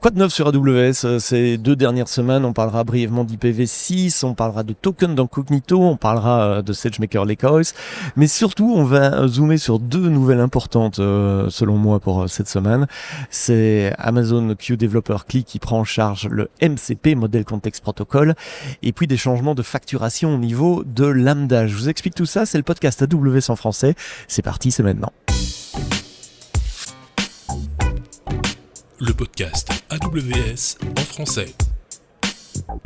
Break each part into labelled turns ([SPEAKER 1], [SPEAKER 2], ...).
[SPEAKER 1] Quoi de neuf sur AWS ces 2 dernières semaines? On parlera brièvement d'IPv6, on parlera de tokens dans Cognito, on parlera de SageMaker Lakehouse, mais surtout on va zoomer sur 2 nouvelles importantes selon moi pour cette semaine. C'est Amazon Q Developer CLI qui prend en charge le MCP, Model Context Protocol, et puis des changements de facturation au niveau de Lambda. Je vous explique tout ça, c'est le podcast AWS en français. C'est parti, c'est maintenant.
[SPEAKER 2] Le podcast AWS en français.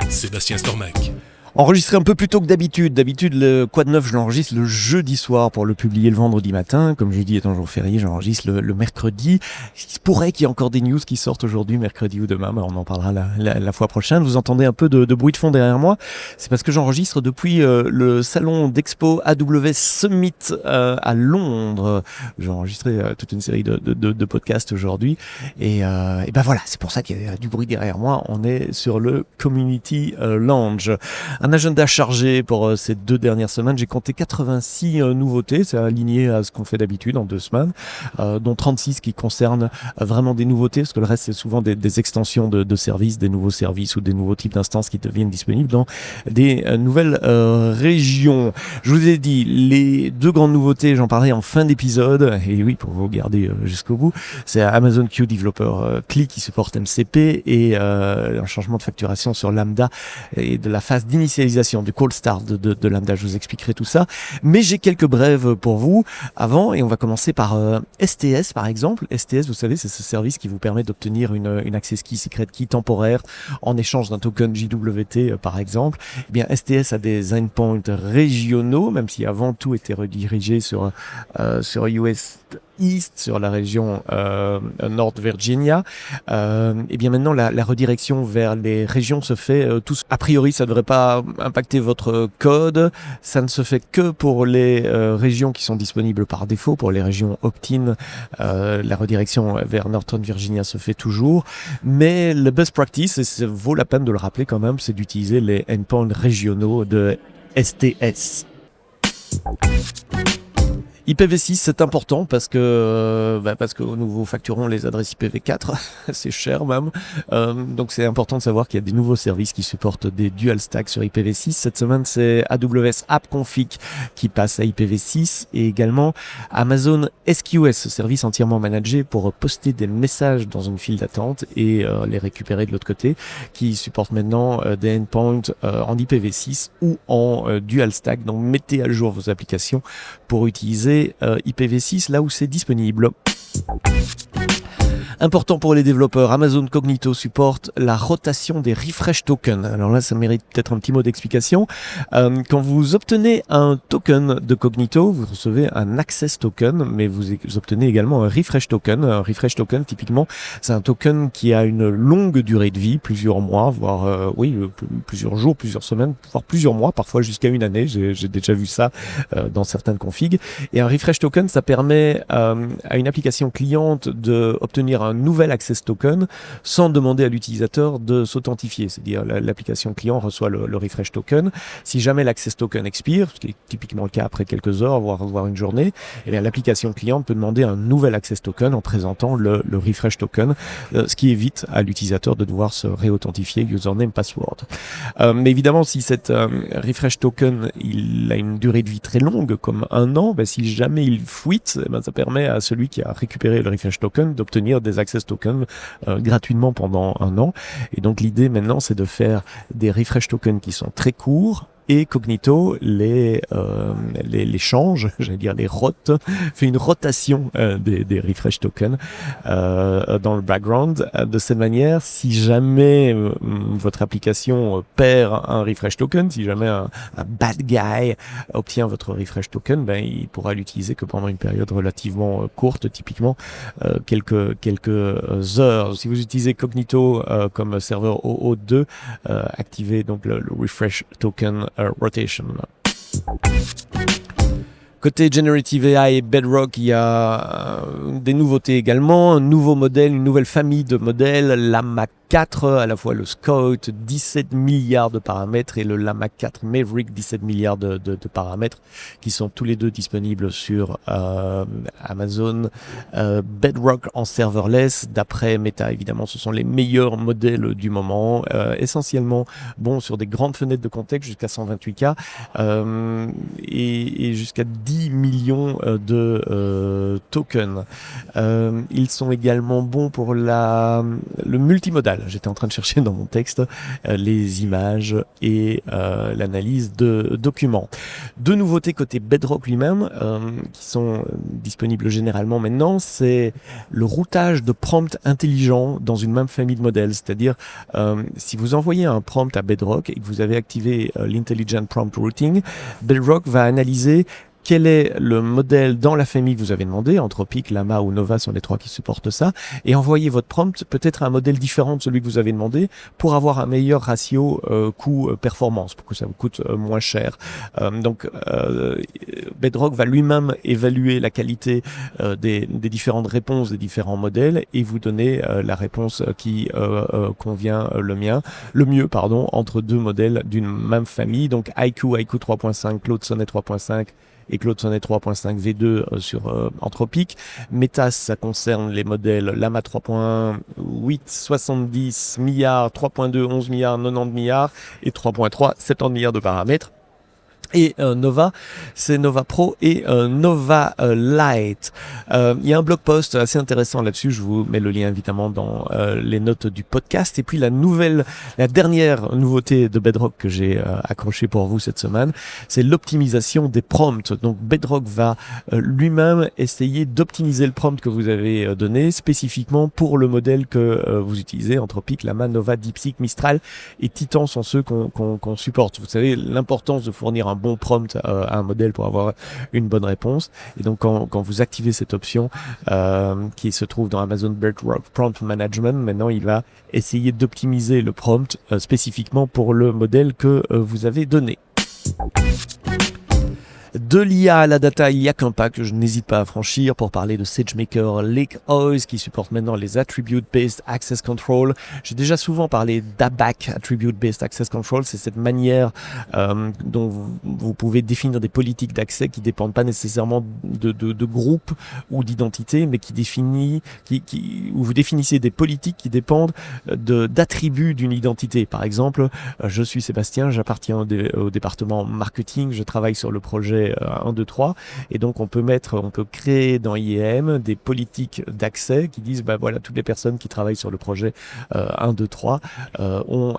[SPEAKER 2] Sébastien Stormac.
[SPEAKER 1] Enregistré un peu plus tôt que d'habitude. D'habitude, le Quoi de neuf, je l'enregistre le jeudi soir pour le publier le vendredi matin. Comme jeudi étant jour férié, j'enregistre le mercredi. Il se pourrait qu'il y ait encore des news qui sortent aujourd'hui, mercredi ou demain, mais on en parlera la fois prochaine. Vous entendez un peu de bruit de fond derrière moi. C'est parce que j'enregistre depuis le salon d'expo AWS Summit à Londres. J'ai enregistré toute une série de podcasts aujourd'hui. Et ben voilà, c'est pour ça qu'il y a du bruit derrière moi. On est sur le Community Lounge. Un agenda chargé pour ces 2 dernières semaines. J'ai compté 86 nouveautés, c'est aligné à ce qu'on fait d'habitude en 2 semaines, dont 36 qui concernent vraiment des nouveautés, parce que le reste c'est souvent des extensions de services, des nouveaux services ou des nouveaux types d'instances qui deviennent disponibles dans des nouvelles régions. Je vous ai dit, les 2 grandes nouveautés, j'en parlerai en fin d'épisode, et oui, pour vous garder jusqu'au bout, c'est Amazon Q Developer CLI qui supporte MCP et un changement de facturation sur Lambda et de la phase d'initialisation du cold start de Lambda. Je vous expliquerai tout ça, mais j'ai quelques brèves pour vous avant, et on va commencer par STS par exemple. STS, vous savez, c'est ce service qui vous permet d'obtenir une access key, secret key temporaire en échange d'un token JWT par exemple. Eh bien, STS a des endpoints régionaux, même si avant tout était redirigé sur US East, sur la région North Virginia. Et bien maintenant la redirection vers les régions se fait tous. A priori, ça ne devrait pas impacter votre code. Ça ne se fait que pour les régions qui sont disponibles par défaut. Pour les régions opt-in, la redirection vers Northern Virginia se fait toujours. Mais le best practice, et ça vaut la peine de le rappeler quand même, c'est d'utiliser les endpoints régionaux de STS. IPv6, c'est important parce que nous facturons les adresses IPv4, c'est cher même. Donc c'est important de savoir qu'il y a des nouveaux services qui supportent des dual stacks sur IPv6. Cette semaine, c'est AWS App Config qui passe à IPv6 et également Amazon SQS, ce service entièrement managé pour poster des messages dans une file d'attente et les récupérer de l'autre côté, qui supporte maintenant des endpoints en IPv6 ou en dual stack. Donc mettez à jour vos applications pour utiliser IPv6 là où c'est disponible. Important pour les développeurs, Amazon Cognito supporte la rotation des refresh tokens. Alors là, ça mérite peut-être un petit mot d'explication. Quand vous obtenez un token de Cognito, vous recevez un access token, mais vous obtenez également un refresh token. Un refresh token, typiquement, c'est un token qui a une longue durée de vie, plusieurs mois, voire plusieurs jours, plusieurs semaines, voire plusieurs mois, parfois jusqu'à une année. J'ai déjà vu ça dans certaines configs. Et un refresh token, ça permet à une application cliente d'obtenir un nouvel access token sans demander à l'utilisateur de s'authentifier. C'est-à-dire l'application client reçoit le refresh token. Si jamais l'access token expire, ce qui est typiquement le cas après quelques heures, voire une journée, eh bien, l'application cliente peut demander un nouvel access token en présentant le refresh token, ce qui évite à l'utilisateur de devoir se réauthentifier username, password. Mais évidemment, si cette refresh token il a une durée de vie très longue, comme 1 an, si jamais il fuite, ça permet à celui qui a récupéré le refresh token d'obtenir des access tokens gratuitement pendant 1 an. Et donc l'idée maintenant, c'est de faire des refresh tokens qui sont très courts, et Cognito les change, j'allais dire les rote, fait une rotation des refresh tokens dans le background. De cette manière, si jamais votre application perd un refresh token, si jamais un bad guy obtient votre refresh token, il pourra l'utiliser que pendant une période relativement courte, typiquement quelques heures. Si vous utilisez Cognito comme serveur OO2, activez donc le refresh token rotation. Côté Generative AI et Bedrock, il y a des nouveautés également, un nouveau modèle, une nouvelle famille de modèles, Llama 4, à la fois le Scout, 17 milliards de paramètres, et le Llama 4 Maverick, 17 milliards de paramètres, qui sont tous les deux disponibles sur Amazon Bedrock en serverless. D'après Meta, évidemment, ce sont les meilleurs modèles du moment, essentiellement sur des grandes fenêtres de contexte jusqu'à 128K et jusqu'à 10 millions de tokens. Ils sont également bons pour le multimodal. J'étais en train de chercher dans mon texte les images et l'analyse de documents. Deux nouveautés côté Bedrock lui-même qui sont disponibles généralement maintenant, c'est le routage de prompts intelligents dans une même famille de modèles. C'est-à-dire, si vous envoyez un prompt à Bedrock et que vous avez activé l'Intelligent Prompt Routing, Bedrock va analyser quel est le modèle dans la famille que vous avez demandé. Anthropic, Llama ou Nova sont les trois qui supportent ça, et envoyer votre prompt peut-être à un modèle différent de celui que vous avez demandé pour avoir un meilleur ratio coût-performance, pour que ça vous coûte moins cher. Donc Bedrock va lui-même évaluer la qualité des différentes réponses des différents modèles et vous donner la réponse qui convient le mieux entre deux modèles d'une même famille. Donc IQ 3.5, Claude Sonnet 3.5 et Claude Sonnet 3.5 V2 sur Anthropic. Meta, ça concerne les modèles Llama 3.8, 70 milliards, 3.2, 11 milliards, 90 milliards et 3.3, 70 milliards de paramètres. Et Nova, c'est Nova Pro et Nova Lite. Il y a un blog post assez intéressant là-dessus, je vous mets le lien évidemment dans les notes du podcast. Et puis la dernière nouveauté de Bedrock que j'ai accroché pour vous cette semaine, c'est l'optimisation des prompts. Donc Bedrock va lui-même essayer d'optimiser le prompt que vous avez donné spécifiquement pour le modèle que vous utilisez. Anthropic, Llama, Nova, DeepSeek, Mistral et Titan sont ceux qu'on supporte. Vous savez l'importance de fournir un bon prompt à un modèle pour avoir une bonne réponse. Et donc quand vous activez cette option qui se trouve dans Amazon Bedrock Prompt Management, maintenant il va essayer d'optimiser le prompt spécifiquement pour le modèle que vous avez donné. De l'IA à la data, il n'y a qu'un pas que je n'hésite pas à franchir pour parler de SageMaker Lakehouse qui supporte maintenant les Attribute Based Access Control. J'ai déjà souvent parlé d'ABAC, Attribute Based Access Control. C'est cette manière dont vous pouvez définir des politiques d'accès qui dépendent pas nécessairement de groupes ou d'identités, mais où vous définissez des politiques qui dépendent d'attributs d'une identité. Par exemple, je suis Sébastien, j'appartiens au département marketing, je travaille sur le projet 1, 2, 3, et donc on peut créer dans IAM des politiques d'accès qui disent voilà, toutes les personnes qui travaillent sur le projet 1, 2, 3 ont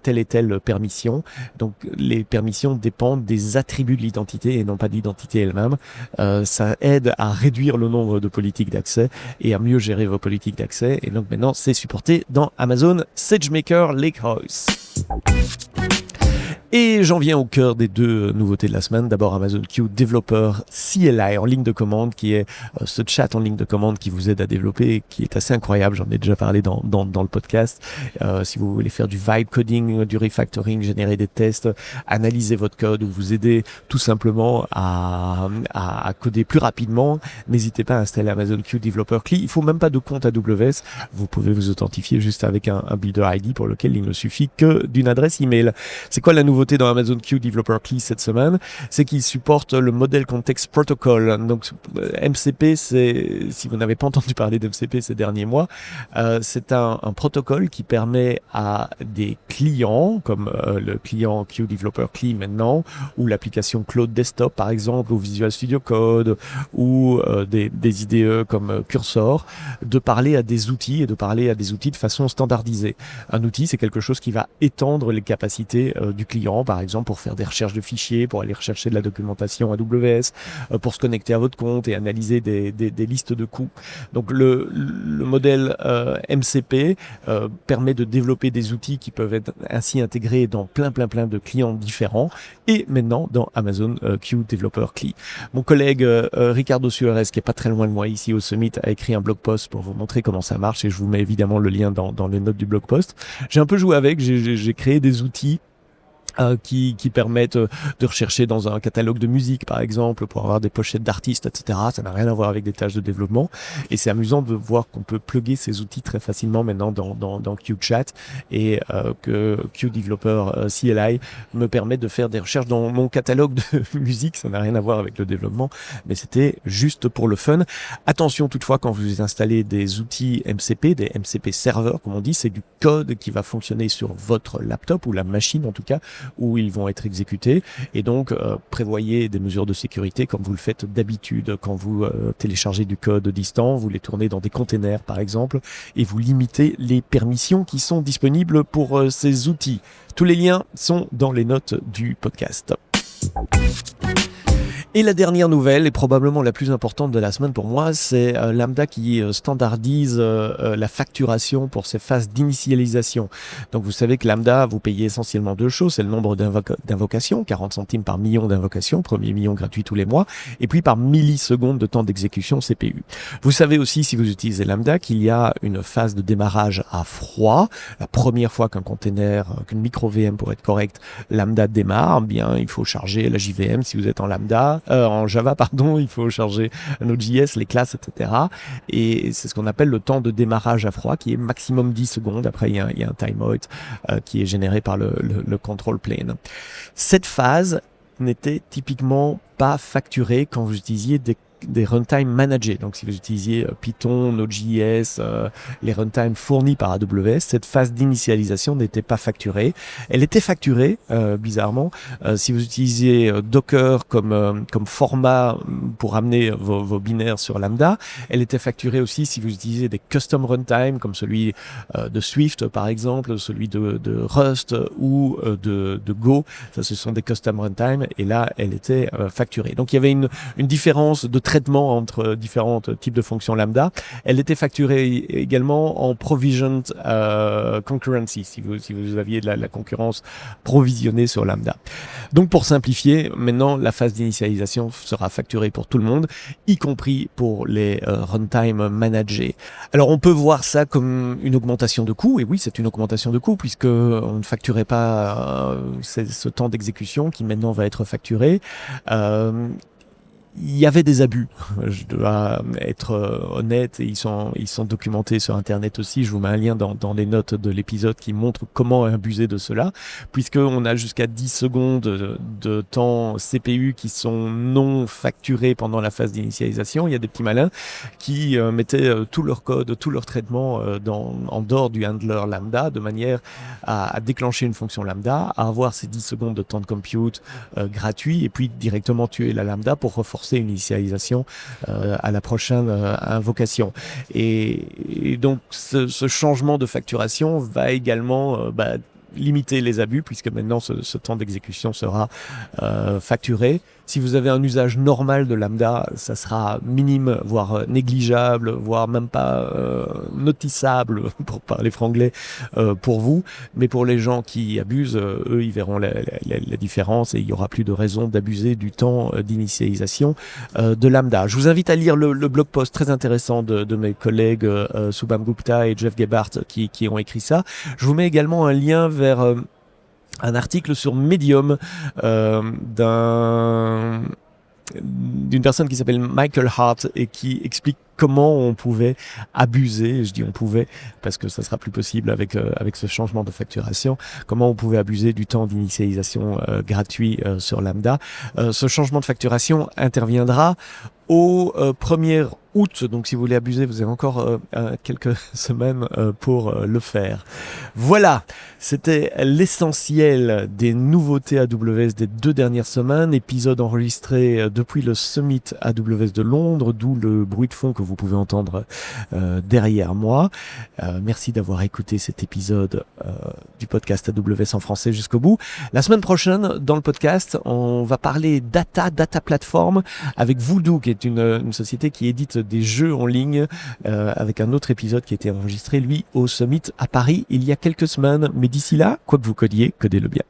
[SPEAKER 1] telle et telle permission. Donc les permissions dépendent des attributs de l'identité et non pas de l'identité elle-même. Ça aide à réduire le nombre de politiques d'accès et à mieux gérer vos politiques d'accès, et donc maintenant c'est supporté dans Amazon SageMaker Lakehouse. Et j'en viens au cœur des deux nouveautés de la semaine. D'abord Amazon Q Developer CLI en ligne de commande, qui est ce chat en ligne de commande qui vous aide à développer, qui est assez incroyable. J'en ai déjà parlé dans le podcast. Si vous voulez faire du vibe coding, du refactoring, générer des tests, analyser votre code ou vous aider tout simplement à coder plus rapidement, n'hésitez pas à installer Amazon Q Developer CLI. Il faut même pas de compte AWS. Vous pouvez vous authentifier juste avec un Builder ID pour lequel il ne suffit que d'une adresse email. C'est quoi la nouveauté dans Amazon Q Developer CLI cette semaine? C'est qu'il supporte le Model Context Protocol. Donc MCP, si vous n'avez pas entendu parler d'MCP ces derniers mois, c'est un protocole qui permet à des clients, comme le client Q Developer CLI maintenant, ou l'application Cloud Desktop par exemple, ou Visual Studio Code, ou des IDE comme Cursor, de parler à des outils de façon standardisée. Un outil, c'est quelque chose qui va étendre les capacités du client, par exemple pour faire des recherches de fichiers, pour aller rechercher de la documentation AWS, pour se connecter à votre compte et analyser des listes de coûts. Donc le modèle MCP permet de développer des outils qui peuvent être ainsi intégrés dans plein de clients différents, et maintenant dans Amazon Q Developer CLI. Mon collègue Ricardo Suarez, qui est pas très loin de moi ici au Summit, a écrit un blog post pour vous montrer comment ça marche, et je vous mets évidemment le lien dans les notes du blog post. J'ai un peu joué avec, j'ai créé des outils qui permettent de rechercher dans un catalogue de musique, par exemple, pour avoir des pochettes d'artistes, etc. Ça n'a rien à voir avec des tâches de développement. Et c'est amusant de voir qu'on peut plugger ces outils très facilement maintenant dans QChat et que QDeveloper CLI me permet de faire des recherches dans mon catalogue de musique. Ça n'a rien à voir avec le développement, mais c'était juste pour le fun. Attention toutefois, quand vous installez des outils MCP, des MCP serveurs, comme on dit, c'est du code qui va fonctionner sur votre laptop ou la machine en tout cas, où ils vont être exécutés. Et donc, prévoyez des mesures de sécurité comme vous le faites d'habitude. Quand vous téléchargez du code distant, vous les tournez dans des containers, par exemple, et vous limitez les permissions qui sont disponibles pour ces outils. Tous les liens sont dans les notes du podcast. Et la dernière nouvelle, et probablement la plus importante de la semaine pour moi, c'est Lambda qui standardise la facturation pour ses phases d'initialisation. Donc vous savez que Lambda, vous payez essentiellement deux choses, c'est le nombre d'invocations, 40 centimes par million d'invocations, premier million gratuit tous les mois, et puis par milliseconde de temps d'exécution CPU. Vous savez aussi, si vous utilisez Lambda, qu'il y a une phase de démarrage à froid. La première fois qu'un container, qu'une micro-VM pour être correct, Lambda démarre, bien il faut charger la JVM si vous êtes en Lambda. En Java, il faut charger Node.js, les classes, etc. Et c'est ce qu'on appelle le temps de démarrage à froid, qui est maximum 10 secondes. Après, il y a un timeout qui est généré par le control plane. Cette phase n'était typiquement pas facturée quand vous utilisiez des runtime managés. Donc, si vous utilisiez Python, Node.js, les runtimes fournis par AWS, cette phase d'initialisation n'était pas facturée. Elle était facturée, bizarrement, si vous utilisiez Docker comme format pour amener vos binaires sur Lambda. Elle était facturée aussi si vous utilisez des custom runtime comme celui de Swift, par exemple, celui de Rust ou de Go. Ça, ce sont des custom runtime et là, elle était facturée. Donc, il y avait une différence de traitement entre différents types de fonctions Lambda. Elle était facturée également en provisioned concurrency, si vous aviez de la concurrence provisionnée sur Lambda. Donc pour simplifier, maintenant la phase d'initialisation sera facturée pour tout le monde, y compris pour les runtime managés. Alors on peut voir ça comme une augmentation de coût, et oui c'est une augmentation de coût puisque on ne facturait pas ce temps d'exécution qui maintenant va être facturé. Il y avait des abus, je dois être honnête, et ils sont documentés sur internet aussi. Je vous mets un lien dans les notes de l'épisode qui montre comment abuser de cela, puisqu'on a jusqu'à 10 secondes de temps CPU qui sont non facturés pendant la phase d'initialisation. Il y a des petits malins qui mettaient tout leur code, tout leur traitement en dehors du handler Lambda, de manière à déclencher une fonction Lambda, à avoir ces 10 secondes de temps de compute gratuit, et puis directement tuer la Lambda pour reforcer une initialisation à la prochaine invocation. Et donc ce changement de facturation va également limiter les abus, puisque maintenant ce temps d'exécution sera facturé. Si vous avez un usage normal de Lambda, ça sera minime, voire négligeable, voire même pas notissable, pour parler franglais, pour vous. Mais pour les gens qui abusent, eux, ils verront la différence et il n'y aura plus de raison d'abuser du temps d'initialisation de Lambda. Je vous invite à lire le blog post très intéressant de mes collègues Subham Gupta et Jeff Gebhardt qui ont écrit ça. Je vous mets également un lien vers un article sur Medium d'une personne qui s'appelle Michael Hart et qui explique comment on pouvait abuser, je dis on pouvait parce que ça sera plus possible avec ce changement de facturation, comment on pouvait abuser du temps d'initialisation gratuit sur Lambda. Ce changement de facturation interviendra au 1er août, donc si vous voulez abuser, vous avez encore quelques semaines pour le faire. Voilà, c'était l'essentiel des nouveautés AWS des 2 dernières semaines, épisode enregistré depuis le Summit AWS de Londres, d'où le bruit de fond que vous pouvez entendre derrière moi. Merci d'avoir écouté cet épisode du podcast AWS en français jusqu'au bout. La semaine prochaine, dans le podcast, on va parler data platform avec Voodoo, qui est une société qui édite des jeux en ligne, avec un autre épisode qui a été enregistré, lui, au Summit à Paris il y a quelques semaines. Mais d'ici là, quoi que vous codiez, codez-le bien.